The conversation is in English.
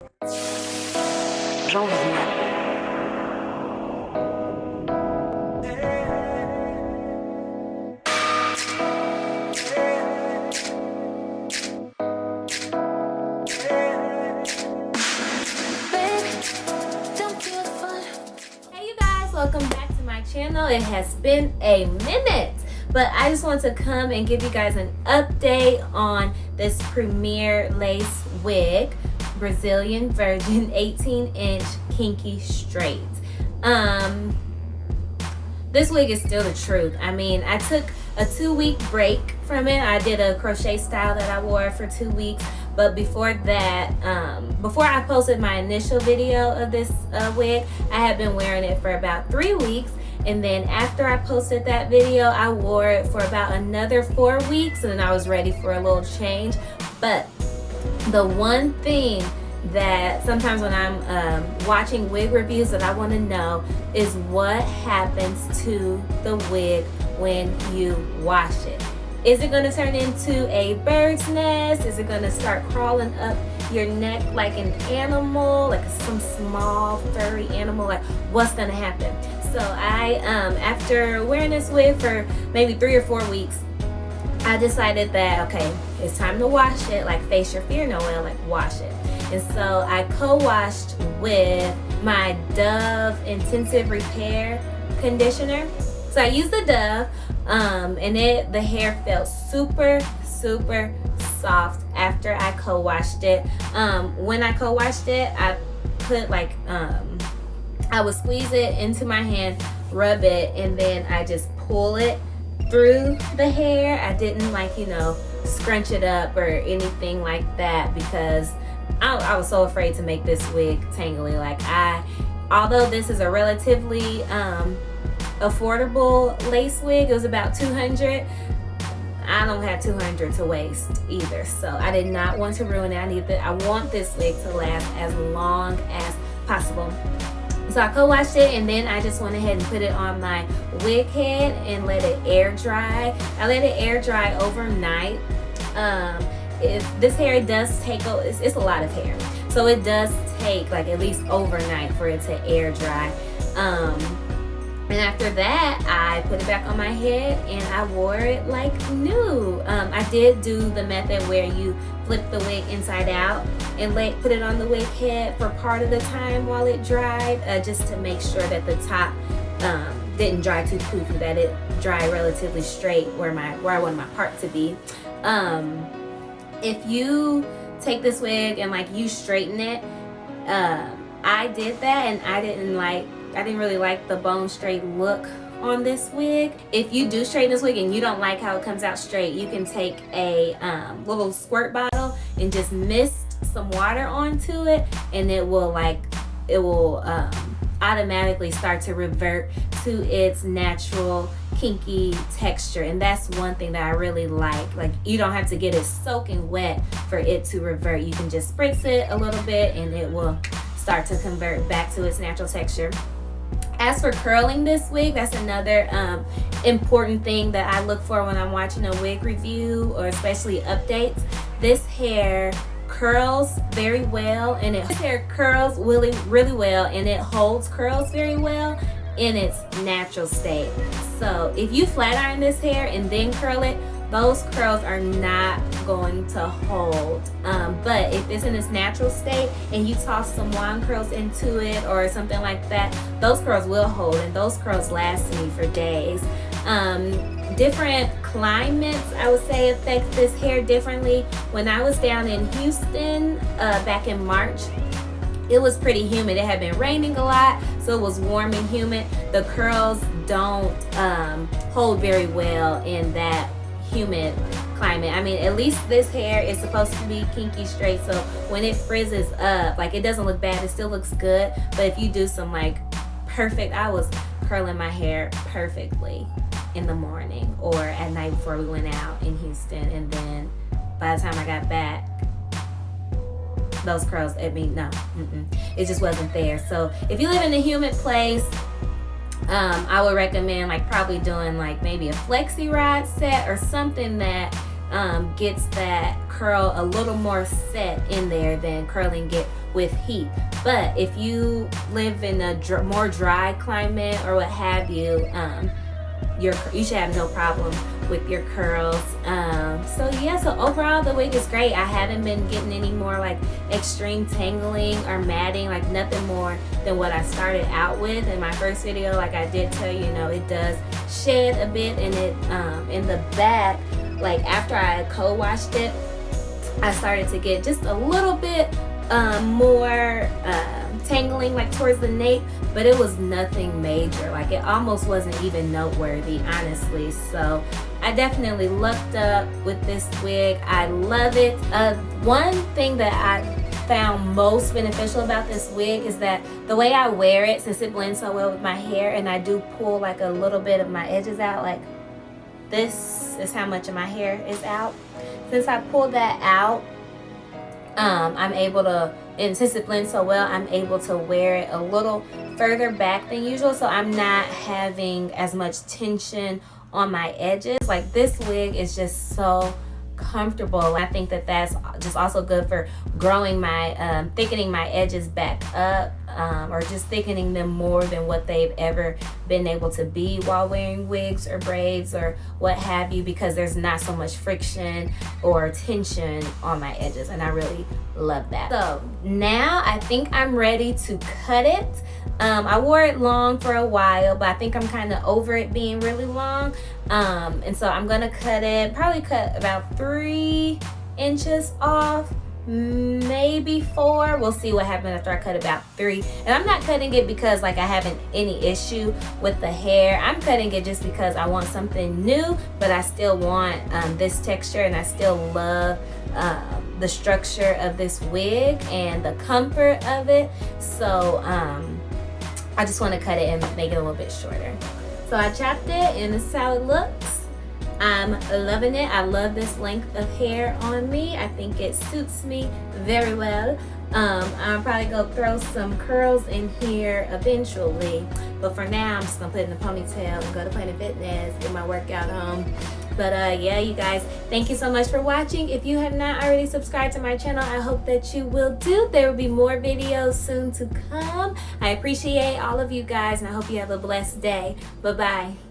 J'en viens. Hey you guys, welcome back to my channel. It has been a minute, but I just want to come and give you guys an update on this Premier Lace Wig, Brazilian Virgin 18-inch Kinky straight. This wig is still the truth. I mean, I took a 2-week break from it. I did a crochet style that I wore for 2 weeks. But before that, before I posted my initial video of this wig, I had been wearing it for about 3 weeks. And then after I posted that video, I wore it for about another 4 weeks. And then I was ready for a little change. But the one thing that sometimes when I'm watching wig reviews that I want to know is what happens to the wig when you wash it. Is it going to turn into a bird's nest? Is it going to start crawling up your neck like an animal, like some small furry animal? Like, what's going to happen? So I, after wearing this wig for maybe 3 or 4 weeks, I decided that, okay, it's time to wash it, like face your fear, Noelle, like wash it. And so I co-washed with my Dove Intensive Repair Conditioner. So I used the Dove, and the hair felt super soft after I co-washed it. When I co-washed it, I put like, I would squeeze it into my hand, rub it, and then I just pull it through the hair. I didn't like, you know, scrunch it up or anything like that because I was so afraid to make this wig tangly. Like although this is a relatively affordable lace wig, it was about $200. I don't have $200 to waste either, so I did not want to ruin it. I want this wig to last as long as possible. So I co-washed it, and then I just went ahead and put it on my wig head and let it air dry. I let it air dry overnight. If this hair does take, it's a lot of hair, so it does take like at least overnight for it to air dry. And after that, I put it back on my head and I wore it like new. I did do the method where you flip the wig inside out and put it on the wig head for part of the time while it dried, just to make sure that the top didn't dry too poofy, that it dried relatively straight where I want my part to be. If you take this wig and like you straighten it, I did that and I didn't really like the bone straight look on this wig. If you do straighten this wig and you don't like how it comes out straight, you can take a little squirt bottle and just mist some water onto it, and it will automatically start to revert to its natural kinky texture. And that's one thing that I really like you don't have to get it soaking wet for it to revert. You can just spritz it a little bit and it will start to convert back to its natural texture. As for curling this wig, that's another important thing that I look for when I'm watching a wig review or especially updates. This hair curls very well, and this hair curls really well, and it holds curls very well in its natural state. So if you flat iron this hair and then curl it, those curls are not going to hold. But if it's in its natural state and you toss some wand curls into it or something like that, those curls will hold, and those curls last me for days. Different climates, I would say, affect this hair differently. When I was down in Houston back in March, it was pretty humid. It had been raining a lot, so it was warm and humid. The curls don't hold very well in that humid climate. I mean, at least this hair is supposed to be kinky straight, so when it frizzes up, like, it doesn't look bad, it still looks good. But if you do some like perfect, I was curling my hair perfectly in the morning or at night before we went out in Houston, and then by the time I got back, those curls, it just wasn't there. So if you live in a humid place, I would recommend like probably doing like maybe a flexi rod set or something that gets that curl a little more set in there than curling it with heat. But if you live in a more dry climate or what have you, you should have no problem with your curls. So yeah, so overall the wig is great. I haven't been getting any more like extreme tangling or matting, like nothing more than what I started out with in my first video. Like I did tell you, it does shed a bit, and it in the back, like after I co-washed it, I started to get just a little bit more tangling like towards the nape, but it was nothing major. Like it almost wasn't even noteworthy, honestly. So I definitely lucked up with this wig. I love it. One thing that I found most beneficial about this wig is that the way I wear it, since it blends so well with my hair, and I do pull like a little bit of my edges out, like this is how much of my hair is out. Since I pulled that out, I'm able to, and since it blends so well, I'm able to wear it a little further back than usual, so I'm not having as much tension on my edges. Like this wig is just so comfortable. I think that that's just also good for growing my thickening my edges back up, or just thickening them more than what they've ever been able to be while wearing wigs or braids or what have you, because there's not so much friction or tension on my edges, and I really love that. So now I think I'm ready to cut it. I wore it long for a while, but I think I'm kind of over it being really long, and so I'm gonna cut it, probably cut about 3 inches off, maybe 4. We'll see what happens after I cut about 3. And I'm not cutting it because like I haven't any issue with the hair. I'm cutting it just because I want something new, but I still want this texture, and I still love the structure of this wig and the comfort of it. So I just want to cut it and make it a little bit shorter. So I chopped it, and this is how it looks. I'm loving it. I love this length of hair on me. I think it suits me very well. I'll probably go throw some curls in here eventually, but for now I'm just gonna put it in a ponytail and go to Planet Fitness, get my workout on. But yeah, you guys, thank you so much for watching. If you have not already subscribed to my channel, I hope that you will do. There will be more videos soon to come. I appreciate all of you guys, and I hope you have a blessed day. Bye bye.